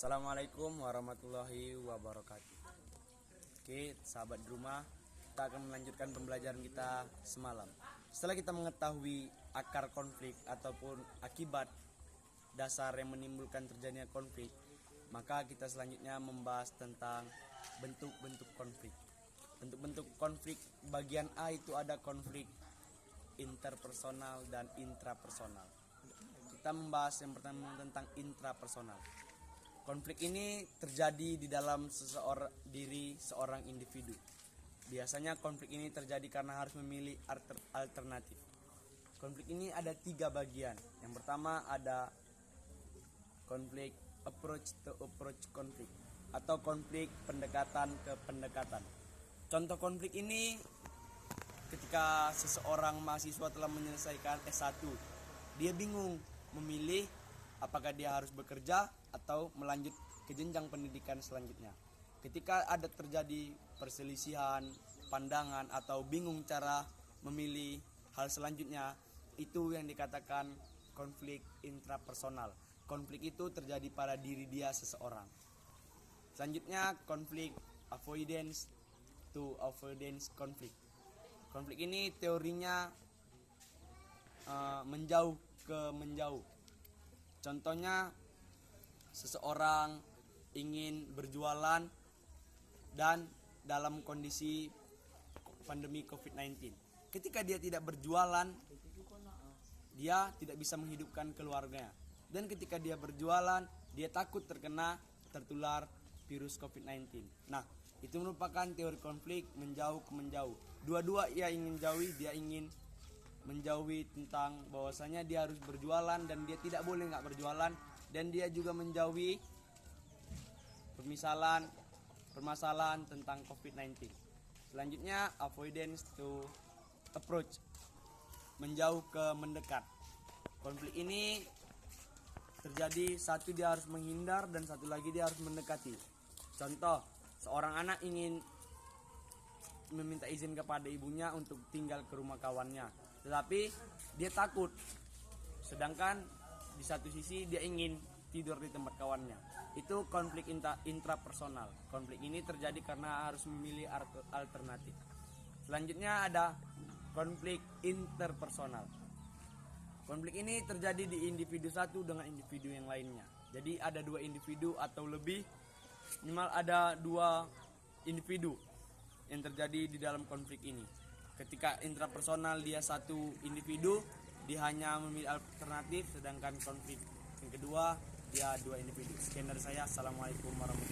Assalamualaikum warahmatullahi wabarakatuh. Oke, sahabat di rumah, kita akan melanjutkan pembelajaran kita semalam. Setelah kita mengetahui akar konflik ataupun akibat dasar yang menimbulkan terjadinya konflik, maka kita selanjutnya membahas tentang bentuk-bentuk konflik. Bentuk-bentuk konflik bagian A itu ada konflik interpersonal dan intrapersonal. Kita membahas yang pertama tentang intrapersonal. Konflik ini terjadi di dalam diri seorang individu. Biasanya konflik ini terjadi karena harus memilih alternatif. Konflik ini ada 3 bagian. Yang pertama ada konflik approach to approach konflik atau konflik pendekatan ke pendekatan. Contoh konflik ini ketika seseorang mahasiswa telah menyelesaikan S1, dia bingung memilih apakah dia harus bekerja atau melanjut ke jenjang pendidikan selanjutnya. Ketika ada terjadi perselisihan pandangan atau bingung cara memilih hal selanjutnya, itu yang dikatakan konflik intrapersonal. Konflik itu terjadi pada diri dia seseorang. Selanjutnya konflik avoidance to avoidance konflik. Konflik ini teorinya menjauh ke menjauh. Contohnya seseorang ingin berjualan dan dalam kondisi pandemi COVID-19. Ketika dia tidak berjualan, dia tidak bisa menghidupkan keluarganya. Dan ketika dia berjualan, dia takut tertular virus COVID-19. Nah, itu merupakan teori konflik menjauh ke menjauh. Dua-dua ia ingin jauhi, dia ingin menjauhi tentang bahwasanya dia harus berjualan dan dia tidak boleh nggak berjualan, dan dia juga menjauhi permasalahan tentang COVID-19. Selanjutnya avoidance to approach, menjauh ke mendekat. Konflik ini terjadi, satu dia harus menghindar dan satu lagi dia harus mendekati. Contoh, seorang anak ingin meminta izin kepada ibunya untuk tinggal ke rumah kawannya, tetapi dia takut, sedangkan di satu sisi dia ingin tidur di tempat kawannya. Itu konflik intrapersonal. Konflik ini terjadi karena harus memilih alternatif. Selanjutnya ada konflik interpersonal. Konflik ini terjadi di individu satu dengan individu yang lainnya. Jadi ada 2 individu atau lebih, minimal ada 2 individu yang terjadi di dalam konflik ini. Ketika intrapersonal dia satu individu, dia hanya memilih alternatif, sedangkan konflik yang kedua dia 2 individu. Sekian dari saya. Assalamualaikum warahmatullahi wabarakatuh.